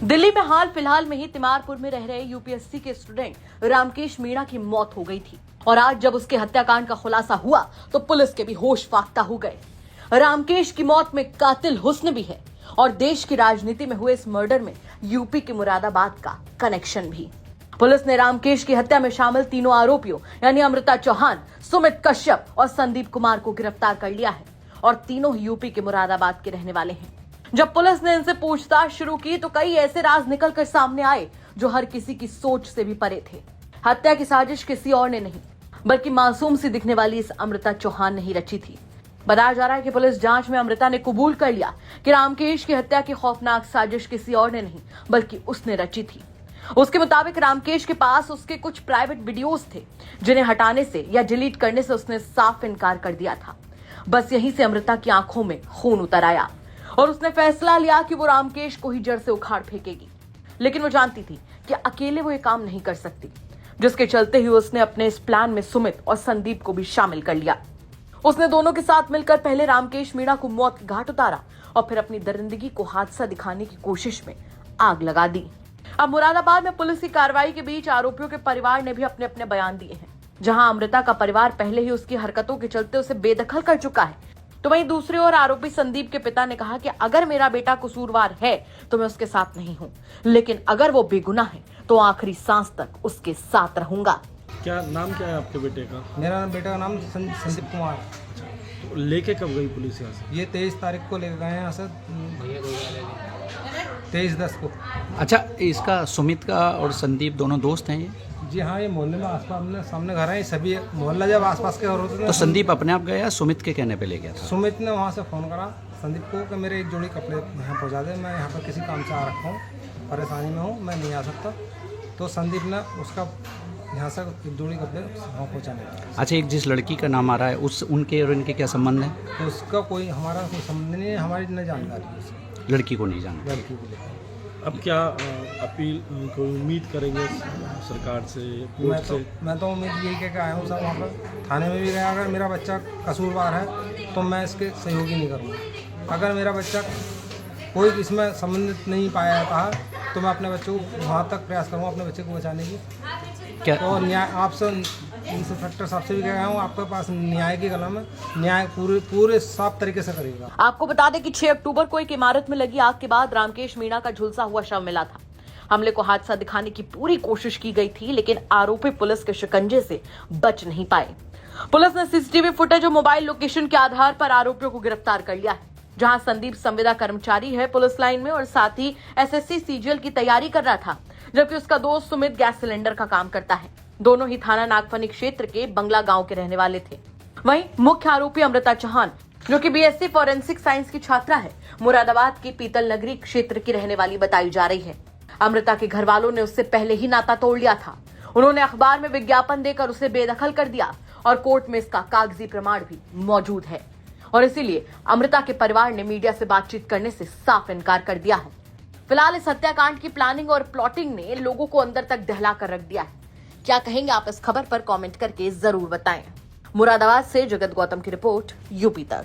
दिल्ली में हाल फिलहाल में ही तिमारपुर में रह रहे यूपीएससी के स्टूडेंट रामकेश मीणा की मौत हो गई थी और आज जब उसके हत्याकांड का खुलासा हुआ तो पुलिस के भी होश फाख्ता हो गए। रामकेश की मौत में कातिल हुस्न भी है और देश की राजनीति में हुए इस मर्डर में यूपी के मुरादाबाद का कनेक्शन भी। पुलिस ने रामकेश की हत्या में शामिल तीनों आरोपियों यानी अमृता चौहान, सुमित कश्यप और संदीप कुमार को गिरफ्तार कर लिया है और तीनों ही यूपी के मुरादाबाद के रहने वाले हैं। जब पुलिस ने इनसे पूछताछ शुरू की तो कई ऐसे राज निकलकर सामने आए जो हर किसी की सोच से भी परे थे। हत्या की साजिश किसी और ने नहीं बल्कि मासूम सी दिखने वाली इस अमृता चौहान ने ही रची थी। बताया जा रहा है कि पुलिस जांच में अमृता ने कबूल कर लिया कि रामकेश की हत्या की खौफनाक साजिश किसी और ने नहीं बल्कि उसने रची थी। उसके मुताबिक रामकेश के पास उसके कुछ प्राइवेट वीडियोस थे जिन्हें हटाने से या डिलीट करने से उसने साफ इनकार कर दिया था। बस यहीं से अमृता की आंखों में खून उतर आया और उसने फैसला लिया कि वो रामकेश को ही जड़ से उखाड़ फेंकेगी। लेकिन वो जानती थी कि अकेले वो ये काम नहीं कर सकती, जिसके चलते ही उसने अपने इस प्लान में सुमित और संदीप को भी शामिल कर लिया। उसने दोनों के साथ मिलकर पहले रामकेश मीणा को मौत के घाट उतारा और फिर अपनी दरिंदगी को हादसा दिखाने की कोशिश में आग लगा दी। अब मुरादाबाद में पुलिस की कार्रवाई के बीच आरोपियों के परिवार ने भी अपने अपने बयान दिए हैं। जहां अमृता का परिवार पहले ही उसकी हरकतों के चलते उसे बेदखल कर चुका है, तो वहीं दूसरी ओर आरोपी संदीप के पिता ने कहा कि अगर मेरा बेटा कसूरवार है तो मैं उसके साथ नहीं हूं, लेकिन अगर वो बेगुनाह है तो आखिरी सांस तक उसके साथ रहूंगा। क्या नाम क्या है आपके बेटे का? मेरा बेटा का नाम संदीप कुमार। तो लेके कब गई पुलिस यहाँ से? ये 23 तारीख को लेकर गए हैं यहाँ से, 23/10 को। अच्छा, इसका सुमित का और संदीप दोनों दोस्त हैं ये? जी हाँ, ये मोहल्ले में आसपास में सामने घर है, सभी मोहल्ला जब आसपास के घर होते थे तो संदीप अपने आप गया, सुमित के कहने पे ले गया था? सुमित ने वहाँ से फ़ोन करा संदीप को कि मेरे एक जोड़ी कपड़े यहाँ पहुँचा दे, मैं यहाँ पर किसी काम से आ रखा हूँ, परेशानी में हूँ, मैं नहीं आ सकता। तो संदीप ने उसका यहाँ से एक जोड़ी कपड़े वहाँ पहुँचाने लगा। अच्छा, एक जिस लड़की का नाम आ रहा है उनके और इनके क्या संबंध है? तो उसका कोई हमारा कोई संबंध नहीं है, हमारी न जानकारी है उसकी। लड़की को नहीं जानता? लड़की को लेकर अब क्या अपील कोई उम्मीद करेंगे सरकार से, कोर्ट से? मैं तो उम्मीद यही कह के आया हूँ सर, वहाँ पर थाने में भी गया, अगर मेरा बच्चा कसूरवार है तो मैं इसके सहयोगी नहीं करूँगा। अगर मेरा बच्चा कोई इसमें संबंधित नहीं पाया जाता है तो मैं अपने बच्चे को वहाँ तक प्रयास करूँगा अपने बच्चे को बचाने की। क्या तो न्याय आपसे इंस्पेक्टर साहब से भी कह रहा हूँ, आपके पास न्याय की कलम है, न्याय पूरे साफ तरीके से करेगा। आपको बता दें कि 6 अक्टूबर को एक इमारत में लगी आग के बाद रामकेश मीणा का झुलसा हुआ शव मिला था। हमले को हादसा दिखाने की पूरी कोशिश की गई थी, लेकिन आरोपी पुलिस के शिकंजे से बच नहीं पाए। पुलिस ने सीसीटीवी फुटेज और मोबाइल लोकेशन के आधार पर आरोपियों को गिरफ्तार कर लिया है। जहां संदीप संविदा कर्मचारी है पुलिस लाइन में और साथ ही एसएससी सीजीएल की तैयारी कर रहा था, जबकि उसका दोस्त सुमित गैस सिलेंडर का काम करता है। दोनों ही थाना नागफनी क्षेत्र के बंगला गांव के रहने वाले थे। वहीं मुख्य आरोपी अमृता चौहान, जो कि बीएससी फॉरेंसिक साइंस की छात्रा है, मुरादाबाद की पीतल नगरी क्षेत्र की रहने वाली बताई जा रही है। अमृता के घर वालों ने उससे पहले ही नाता तोड़ लिया था। उन्होंने अखबार में विज्ञापन देकर उसे बेदखल कर दिया और कोर्ट में इसका कागजी प्रमाण भी मौजूद है और इसीलिए अमृता के परिवार ने मीडिया से बातचीत करने से साफ इनकार कर दिया है। फिलहाल इस हत्याकांड की प्लानिंग और प्लॉटिंग ने लोगों को अंदर तक दहला कर रख दिया है। क्या कहेंगे आप इस खबर पर कमेंट करके जरूर बताएं। मुरादाबाद से जगत गौतम की रिपोर्ट, यूपी तक।